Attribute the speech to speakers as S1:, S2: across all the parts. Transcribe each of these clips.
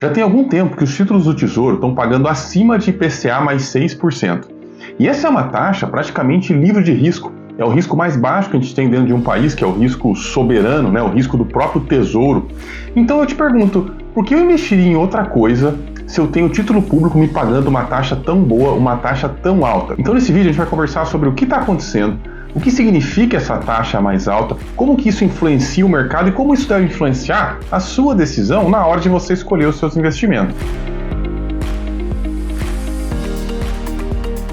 S1: Já tem algum tempo que os títulos do Tesouro estão pagando acima de IPCA mais 6%. E essa é uma taxa praticamente livre de risco. É o risco mais baixo que a gente tem dentro de um país, que é o risco soberano, né? O risco do próprio Tesouro. Então eu te pergunto, por que eu investiria em outra coisa se eu tenho o título público me pagando uma taxa tão boa, uma taxa tão alta? Então nesse vídeo a gente vai conversar sobre o que está acontecendo, o que significa essa taxa mais alta, como que isso influencia o mercado e como isso deve influenciar a sua decisão na hora de você escolher os seus investimentos.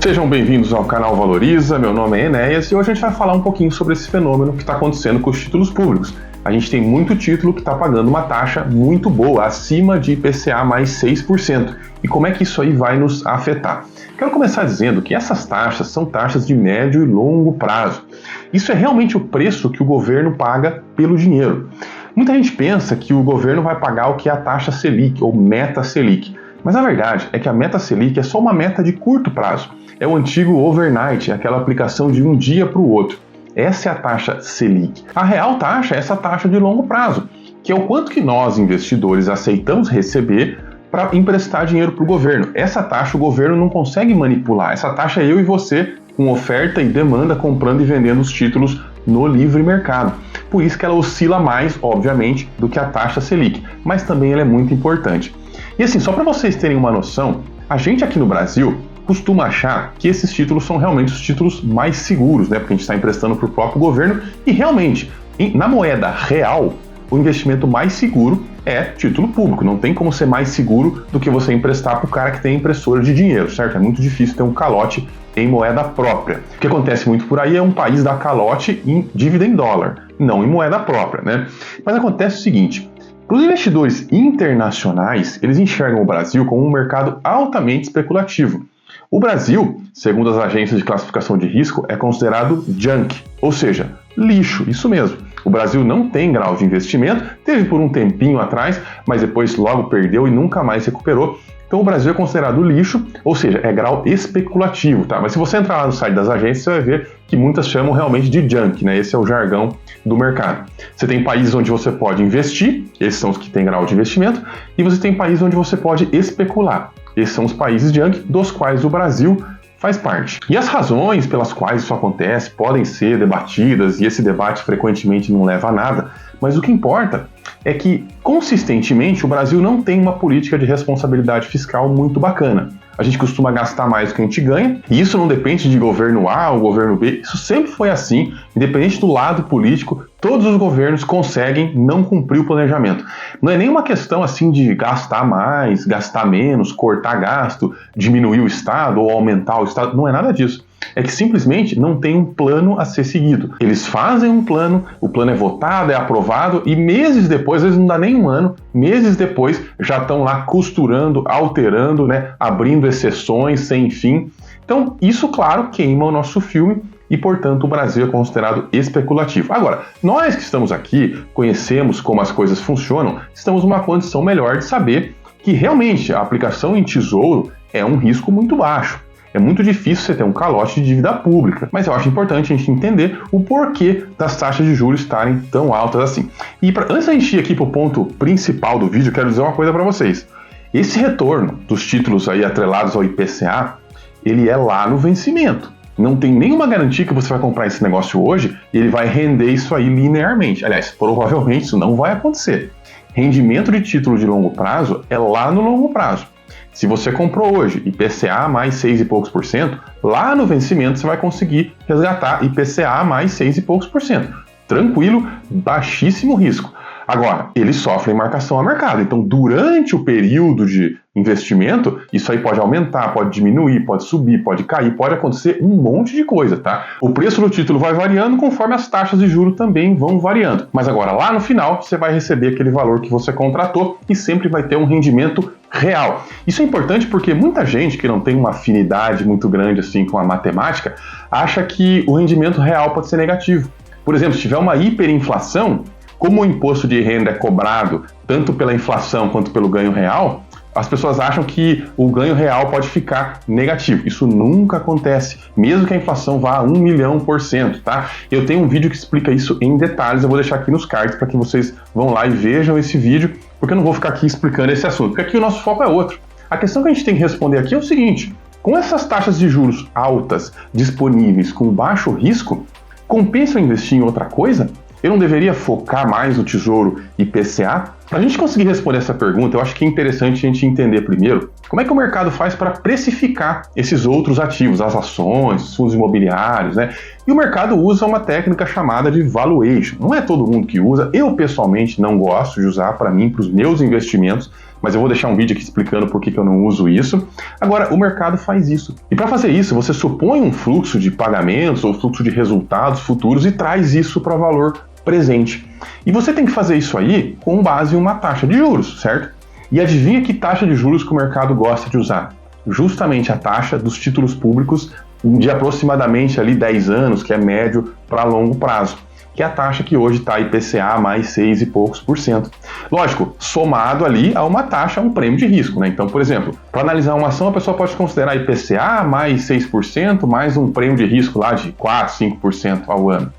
S1: Sejam bem-vindos ao canal Valoriza, meu nome é Enéas e hoje a gente vai falar um pouquinho sobre esse fenômeno que está acontecendo com os títulos públicos. A gente tem muito título que está pagando uma taxa muito boa, acima de IPCA mais 6%. E como é que isso aí vai nos afetar? Quero começar dizendo que essas taxas são taxas de médio e longo prazo. Isso é realmente o preço que o governo paga pelo dinheiro. Muita gente pensa que o governo vai pagar o que é a taxa Selic ou meta Selic. Mas a verdade é que a meta Selic é só uma meta de curto prazo. É o antigo overnight, aquela aplicação de um dia para o outro. Essa é a taxa Selic. A real taxa é essa taxa de longo prazo, que é o quanto que nós, investidores, aceitamos receber para emprestar dinheiro para o governo. Essa taxa o governo não consegue manipular. Essa taxa é eu e você, com oferta e demanda, comprando e vendendo os títulos no livre mercado. Por isso que ela oscila mais, obviamente, do que a taxa Selic, mas também ela é muito importante. E assim, só para vocês terem uma noção, a gente aqui no Brasil costuma achar que esses títulos são realmente os títulos mais seguros, né? Porque a gente está emprestando para o próprio governo e realmente, na moeda real, o investimento mais seguro é título público. Não tem como ser mais seguro do que você emprestar para o cara que tem impressora de dinheiro, certo? É muito difícil ter um calote em moeda própria. O que acontece muito por aí é um país dar calote em dívida em dólar, não em moeda própria, né? Mas acontece o seguinte: para os investidores internacionais, eles enxergam o Brasil como um mercado altamente especulativo. O Brasil, segundo as agências de classificação de risco, é considerado junk, ou seja, lixo, isso mesmo. O Brasil não tem grau de investimento, teve por um tempinho atrás, mas depois logo perdeu e nunca mais recuperou. Então o Brasil é considerado lixo, ou seja, é grau especulativo, tá? Mas se você entrar lá no site das agências, você vai ver que muitas chamam realmente de junk, né? Esse é o jargão do mercado. Você tem países onde você pode investir, esses são os que têm grau de investimento, e você tem países onde você pode especular. Esses são os países junk, dos quais o Brasil faz parte. E as razões pelas quais isso acontece podem ser debatidas, e esse debate frequentemente não leva a nada, mas o que importa é que, consistentemente, o Brasil não tem uma política de responsabilidade fiscal muito bacana. A gente costuma gastar mais do que a gente ganha, e isso não depende de governo A ou governo B, isso sempre foi assim, independente do lado político, todos os governos conseguem não cumprir o planejamento. Não é nenhuma questão assim de gastar mais, gastar menos, cortar gasto, diminuir o Estado ou aumentar o Estado, não é nada disso. É que simplesmente não tem um plano a ser seguido. Eles fazem um plano, o plano é votado, é aprovado e meses depois, às vezes não dá nem um ano, meses depois já estão lá costurando, alterando, né, abrindo exceções sem fim. Então isso, claro, queima o nosso filme e, portanto, o Brasil é considerado especulativo. Agora, nós que estamos aqui, conhecemos como as coisas funcionam, estamos numa condição melhor de saber que realmente a aplicação em tesouro é um risco muito baixo. É muito difícil você ter um calote de dívida pública, mas eu acho importante a gente entender o porquê das taxas de juros estarem tão altas assim. E antes da gente ir aqui para o ponto principal do vídeo, quero dizer uma coisa para vocês. Esse retorno dos títulos aí atrelados ao IPCA, ele é lá no vencimento. Não tem nenhuma garantia que você vai comprar esse negócio hoje e ele vai render isso aí linearmente. Aliás, provavelmente isso não vai acontecer. Rendimento de título de longo prazo é lá no longo prazo. Se você comprou hoje IPCA mais 6 e poucos por cento, lá no vencimento você vai conseguir resgatar IPCA mais 6 e poucos por cento. Tranquilo, baixíssimo risco. Agora, eles sofrem marcação a mercado, então durante o período de investimento, isso aí pode aumentar, pode diminuir, pode subir, pode cair, pode acontecer um monte de coisa, tá? O preço do título vai variando conforme as taxas de juros também vão variando. Mas agora, lá no final, você vai receber aquele valor que você contratou e sempre vai ter um rendimento real. Isso é importante porque muita gente que não tem uma afinidade muito grande assim com a matemática, acha que o rendimento real pode ser negativo. Por exemplo, se tiver uma hiperinflação, como o imposto de renda é cobrado tanto pela inflação quanto pelo ganho real, as pessoas acham que o ganho real pode ficar negativo. Isso nunca acontece, mesmo que a inflação vá a 1 milhão %, tá? Eu tenho um vídeo que explica isso em detalhes, eu vou deixar aqui nos cards para que vocês vão lá e vejam esse vídeo, porque eu não vou ficar aqui explicando esse assunto, porque aqui o nosso foco é outro. A questão que a gente tem que responder aqui é o seguinte: com essas taxas de juros altas, disponíveis, com baixo risco, compensa investir em outra coisa? Eu não deveria focar mais no Tesouro IPCA? Para a gente conseguir responder essa pergunta, eu acho que é interessante a gente entender primeiro como é que o mercado faz para precificar esses outros ativos, as ações, os fundos imobiliários, né? E o mercado usa uma técnica chamada de valuation. Não é todo mundo que usa, eu pessoalmente não gosto de usar para mim, para os meus investimentos, mas eu vou deixar um vídeo aqui explicando por que eu não uso isso. Agora, o mercado faz isso. E para fazer isso, você supõe um fluxo de pagamentos ou fluxo de resultados futuros e traz isso para o valor presente. E você tem que fazer isso aí com base em uma taxa de juros, certo? E adivinha que taxa de juros que o mercado gosta de usar? Justamente a taxa dos títulos públicos de aproximadamente ali 10 anos, que é médio para longo prazo, que é a taxa que hoje está IPCA mais 6 e poucos %. Lógico, somado ali a uma taxa, um prêmio de risco, né? Então, por exemplo, para analisar uma ação, a pessoa pode considerar IPCA mais 6%, mais um prêmio de risco lá de 4, 5% ao ano.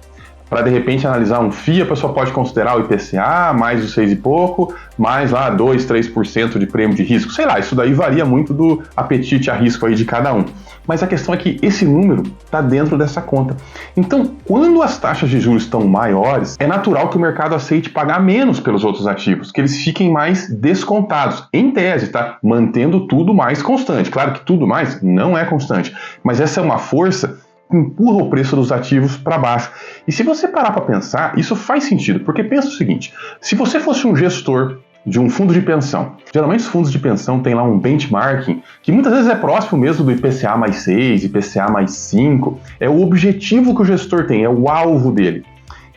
S1: Para, de repente, analisar um FII, a pessoa pode considerar o IPCA, mais os 6 e pouco, mais lá 2, 3% de prêmio de risco. Sei lá, isso daí varia muito do apetite a risco aí de cada um. Mas a questão é que esse número está dentro dessa conta. Então, quando as taxas de juros estão maiores, é natural que o mercado aceite pagar menos pelos outros ativos, que eles fiquem mais descontados, em tese, tá? Mantendo tudo mais constante. Claro que tudo mais não é constante, mas essa é uma força empurra o preço dos ativos para baixo. E se você parar para pensar, isso faz sentido, porque pensa o seguinte: se você fosse um gestor de um fundo de pensão, geralmente os fundos de pensão têm lá um benchmarking, que muitas vezes é próximo mesmo do IPCA mais 6, IPCA mais 5, é o objetivo que o gestor tem, é o alvo dele.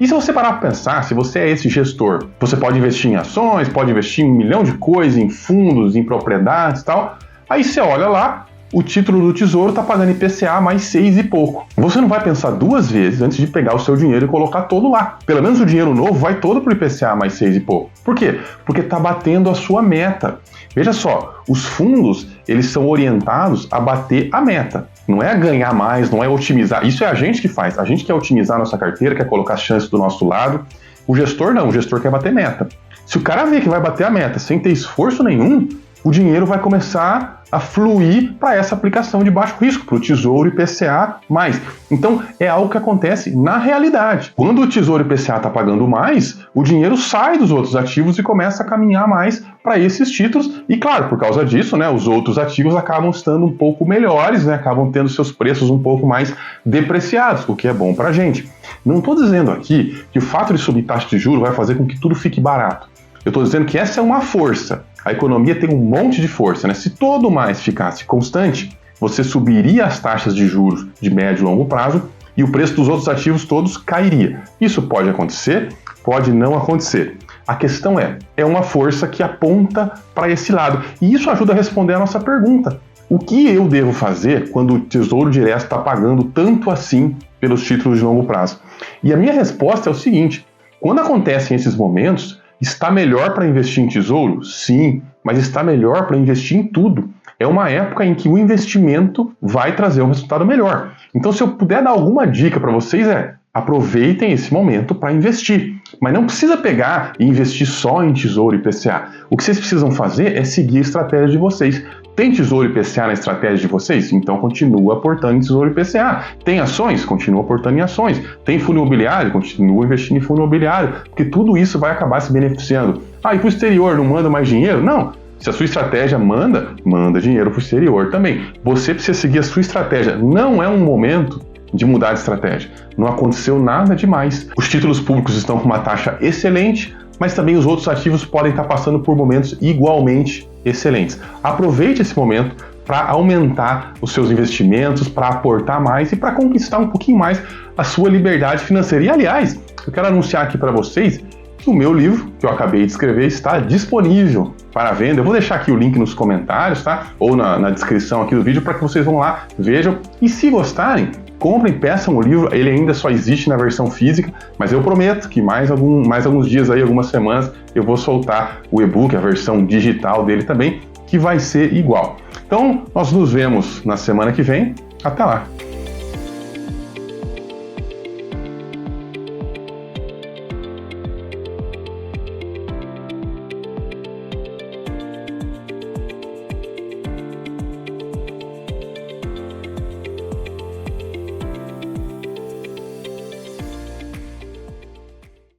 S1: E se você parar para pensar, se você é esse gestor, você pode investir em ações, pode investir em 1 milhão de coisas, em fundos, em propriedades e tal, aí você olha lá, o título do Tesouro está pagando IPCA mais 6 e pouco. Você não vai pensar duas vezes antes de pegar o seu dinheiro e colocar todo lá. Pelo menos o dinheiro novo vai todo para o IPCA mais 6 e pouco. Por quê? Porque está batendo a sua meta. Veja só, os fundos, eles são orientados a bater a meta. Não é ganhar mais, não é otimizar. Isso é a gente que faz. A gente quer otimizar a nossa carteira, quer colocar as chances do nosso lado. O gestor não, o gestor quer bater meta. Se o cara vê que vai bater a meta sem ter esforço nenhum, o dinheiro vai começar a fluir para essa aplicação de baixo risco, para o Tesouro IPCA+. Então, é algo que acontece na realidade. Quando o Tesouro IPCA está pagando mais, o dinheiro sai dos outros ativos e começa a caminhar mais para esses títulos. E, claro, por causa disso, né, os outros ativos acabam estando um pouco melhores, né, acabam tendo seus preços um pouco mais depreciados, o que é bom para a gente. Não estou dizendo aqui que o fato de subir taxa de juros vai fazer com que tudo fique barato. Eu estou dizendo que essa é uma força. A economia tem um monte de força, né? Se todo mais ficasse constante, você subiria as taxas de juros de médio e longo prazo e o preço dos outros ativos todos cairia. Isso pode acontecer, pode não acontecer. A questão é uma força que aponta para esse lado. E isso ajuda a responder a nossa pergunta. O que eu devo fazer quando o Tesouro Direto está pagando tanto assim pelos títulos de longo prazo? E a minha resposta é o seguinte: quando acontecem esses momentos, está melhor para investir em tesouro? Sim, mas está melhor para investir em tudo. É uma época em que o investimento vai trazer um resultado melhor. Então, se eu puder dar alguma dica para vocês, aproveitem esse momento para investir. Mas não precisa pegar e investir só em Tesouro IPCA. O que vocês precisam fazer é seguir a estratégia de vocês. Tem Tesouro IPCA na estratégia de vocês? Então continua aportando em Tesouro IPCA. Tem ações? Continua aportando em ações. Tem fundo imobiliário? Continua investindo em fundo imobiliário. Porque tudo isso vai acabar se beneficiando. E para o exterior não manda mais dinheiro? Não. Se a sua estratégia manda dinheiro para o exterior também. Você precisa seguir a sua estratégia. Não é um momento de mudar de estratégia. Não aconteceu nada demais. Os títulos públicos estão com uma taxa excelente, mas também os outros ativos podem estar passando por momentos igualmente excelentes. Aproveite esse momento para aumentar os seus investimentos, para aportar mais e para conquistar um pouquinho mais a sua liberdade financeira. E, aliás, eu quero anunciar aqui para vocês que o meu livro, que eu acabei de escrever, está disponível para venda. Eu vou deixar aqui o link nos comentários, tá? Ou na descrição aqui do vídeo para que vocês vão lá, vejam. E se gostarem, comprem, peçam o livro. Ele ainda só existe na versão física, mas eu prometo que mais alguns dias aí, algumas semanas, eu vou soltar o e-book, a versão digital dele também, que vai ser igual. Então, nós nos vemos na semana que vem. Até lá!